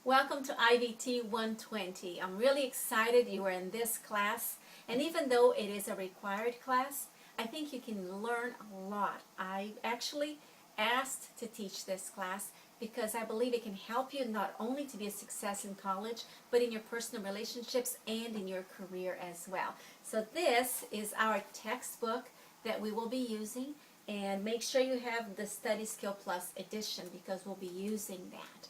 Welcome to Ivyt 120. I'm really excited you are in this class, and even though it is a required class, I think you can learn a lot. I actually asked to teach this class because I believe it can help you not only to be a success in college, but in your personal relationships and in your career as well. So this is our textbook that we will be using, and make sure you have the Study Skill Plus edition because we'll be using that.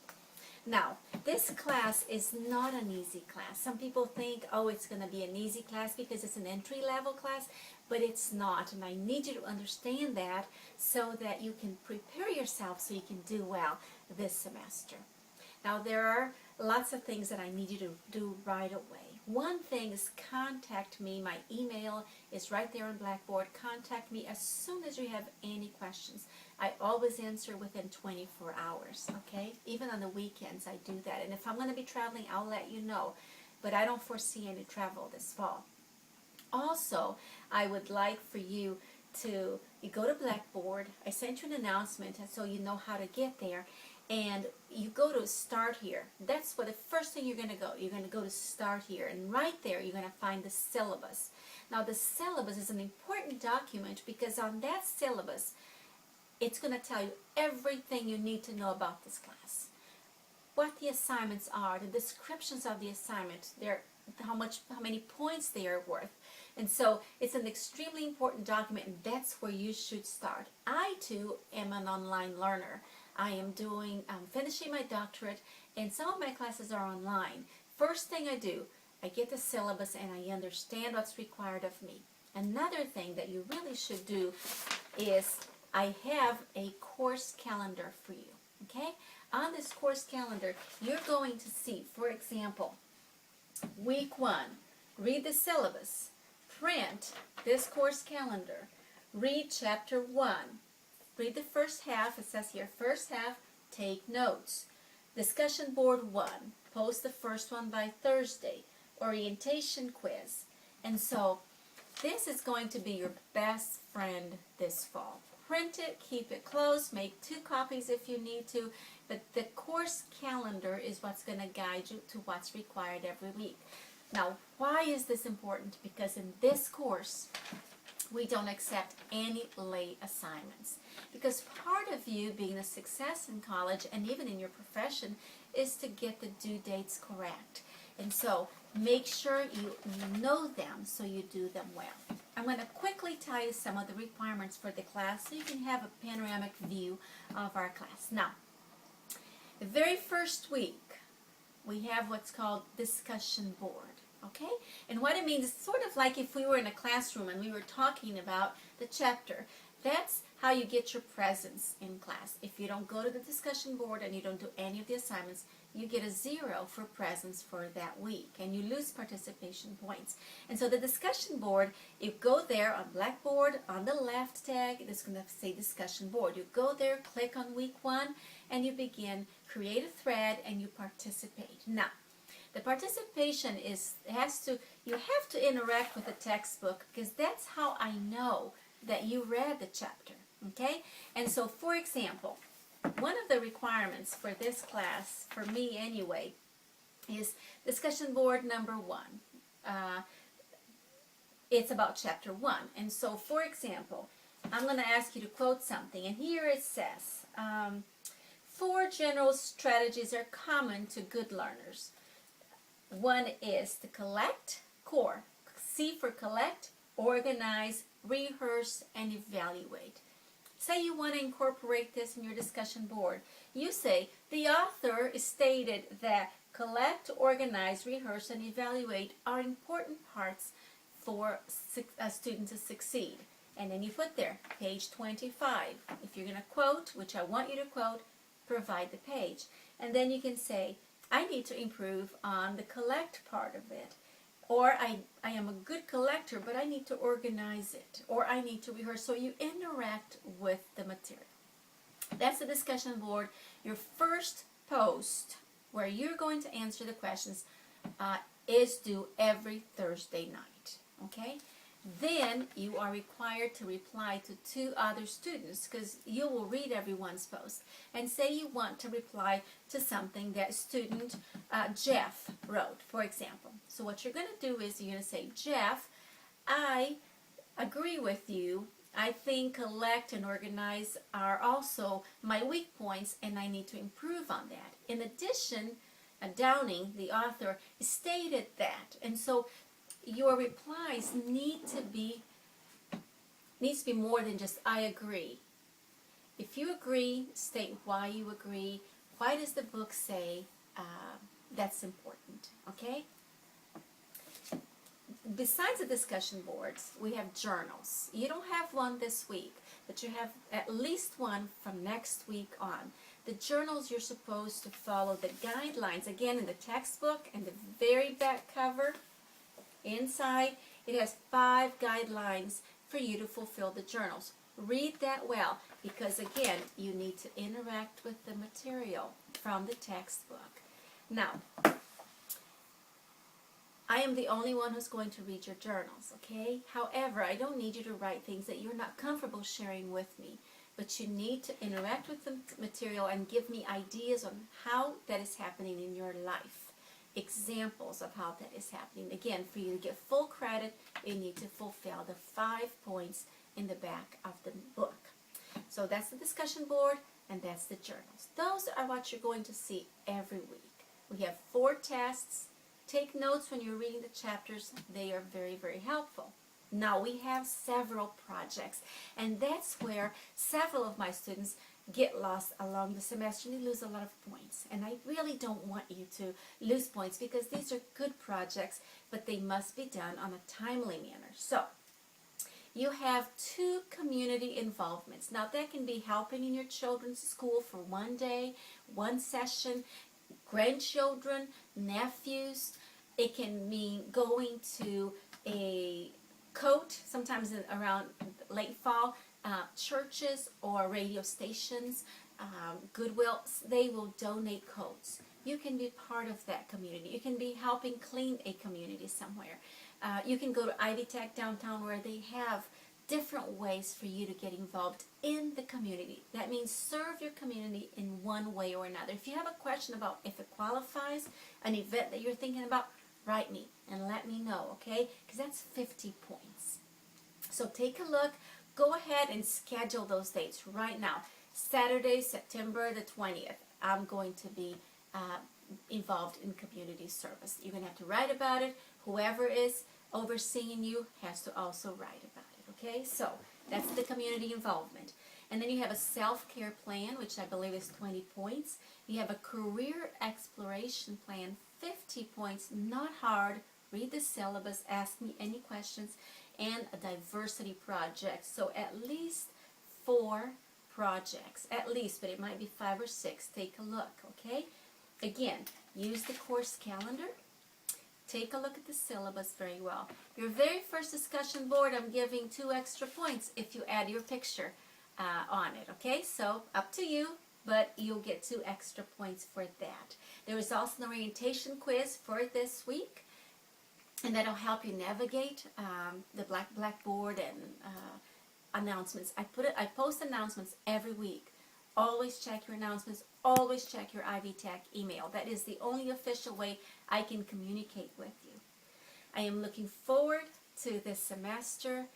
Now, this class is not an easy class. Some people think, oh, it's going to be an easy class because it's an entry-level class, but it's not. And I need you to understand that so that you can prepare yourself so you can do well this semester. Now, there are lots of things that I need you to do right away. One thing is contact me. My email is right there on Blackboard. Contact me as soon as you have any questions. I always answer within 24 hours, okay? Even on the weekends I do that. And if I'm going to be traveling, I'll let you know. But I don't foresee any travel this fall. Also, I would like for you to go to Blackboard. I sent you an announcement so you know how to get there. And you go to Start Here. That's what the first thing you're going to go. You're going to go to Start Here. And right there, you're going to find the syllabus. Now, the syllabus is an important document because on that syllabus, it's going to tell you everything you need to know about this class. What the assignments are, the descriptions of the assignment, how many points they are worth. And so it's an extremely important document, and that's where you should start. I, too, am an online learner. I'm finishing my doctorate, and some of my classes are online. First thing I do, I get the syllabus and I understand what's required of me. Another thing that you really should do is I have a course calendar for you, okay? On this course calendar, you're going to see, for example, week 1, read the syllabus, print this course calendar, read chapter 1, read the first half. It says here, first half, take notes. Discussion board 1, post the first one by Thursday. Orientation quiz. And so this is going to be your best friend this fall. Print it, keep it close, make 2 copies if you need to, but the course calendar is what's going to guide you to what's required every week. Now, why is this important? Because in this course, we don't accept any late assignments. Because part of you being a success in college and even in your profession is to get the due dates correct. And so make sure you know them so you do them well. I'm going to quickly tell you some of the requirements for the class so you can have a panoramic view of our class. Now, the very first week, we have what's called discussion board. Okay? And what it means is sort of like if we were in a classroom and we were talking about the chapter. That's how you get your presence in class. If you don't go to the discussion board and you don't do any of the assignments, you get a 0 for presence for that week, and you lose participation points. And so the discussion board, you go there on Blackboard, on the left tag, it's going to say discussion board. You go there, click on week 1, and you begin, create a thread, and you participate. Now, the participation you have to interact with the textbook because that's how I know that you read the chapter, okay? And so, for example, one of the requirements for this class, for me anyway, is discussion board number 1. It's about chapter 1. And so, for example, I'm going to ask you to quote something. And here it says, 4 general strategies are common to good learners. One is to collect, core. C for collect, organize, rehearse, and evaluate. Say you want to incorporate this in your discussion board. You say, the author stated that collect, organize, rehearse, and evaluate are important parts for a student to succeed. And then you put there, page 25. If you're going to quote, which I want you to quote, provide the page. And then you can say, I need to improve on the collect part of it. Or I am a good collector, but I need to organize it. Or I need to rehearse. So you interact with the material. That's the discussion board. Your first post, where you're going to answer the questions, is due every Thursday night. Okay? then you are required to reply to 2 other students, because you will read everyone's post. And say you want to reply to something that student Jeff wrote, for example. So what you're going to do is you're going to say, Jeff, I agree with you. I think collect and organize are also my weak points, and I need to improve on that. In addition, Downing, the author, stated that. And so your replies needs to be more than just I agree. If you agree, state why you agree. Why does the book say? That's important, okay? Besides the discussion boards, we have journals. You don't have one this week, but you have at least one from next week on. The journals, you're supposed to follow the guidelines. Again, in the textbook and the very back cover, inside, it has 5 guidelines for you to fulfill the journals. Read that well, because again, you need to interact with the material from the textbook. Now, I am the only one who's going to read your journals, okay? However, I don't need you to write things that you're not comfortable sharing with me, but you need to interact with the material and give me ideas on how that is happening in your life. Examples of how that is happening. Again, for you to get full credit, you need to fulfill the 5 points in the back of the book. So that's the discussion board, and that's the journals. Those are what you're going to see every week. We have 4 tests. Take notes when you're reading the chapters. They are very, very helpful. Now we have several projects, and that's where several of my students get lost along the semester and they lose a lot of points. And I really don't want you to lose points, because these are good projects, but they must be done on a timely manner. So you have 2 community involvements. Now that can be helping in your children's school for one day, one session, grandchildren, nephews. It can mean going to a coat, sometimes around late fall, churches or radio stations, Goodwill, they will donate coats. You can be part of that community. You can be helping clean a community somewhere. You can go to Ivyt downtown, where they have different ways for you to get involved in the community. That means serve your community in one way or another. If you have a question about if it qualifies, an event that you're thinking about, write me and let me know, okay? Because that's 50 points. So take a look. Go ahead and schedule those dates right now. Saturday, September the 20th, I'm going to be involved in community service. You're going to have to write about it. Whoever is overseeing you has to also write about it, okay? So that's the community involvement. And then you have a self-care plan, which I believe is 20 points. You have a career exploration plan, 50 points, not hard. Read the syllabus, ask me any questions, and a diversity project. So at least 4 projects, at least, but it might be 5 or 6. Take a look, okay? Again, use the course calendar. Take a look at the syllabus very well. Your very first discussion board, I'm giving 2 extra points if you add your picture on it, okay? So up to you, but you'll get 2 extra points for that. There is also an orientation quiz for this week, and that'll help you navigate the Blackboard and announcements. I post announcements every week. Always check your announcements. Always check your Ivyt email. That is the only official way I can communicate with you. I am looking forward to this semester,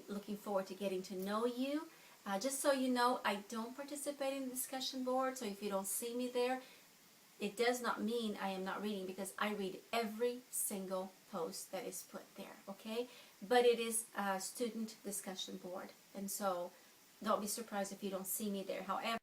looking forward to getting to know you. Just so you know, I don't participate in the discussion board, so if you don't see me there, it does not mean I am not reading, because I read every single post that is put there, okay? But it is a student discussion board, and so don't be surprised if you don't see me there. However,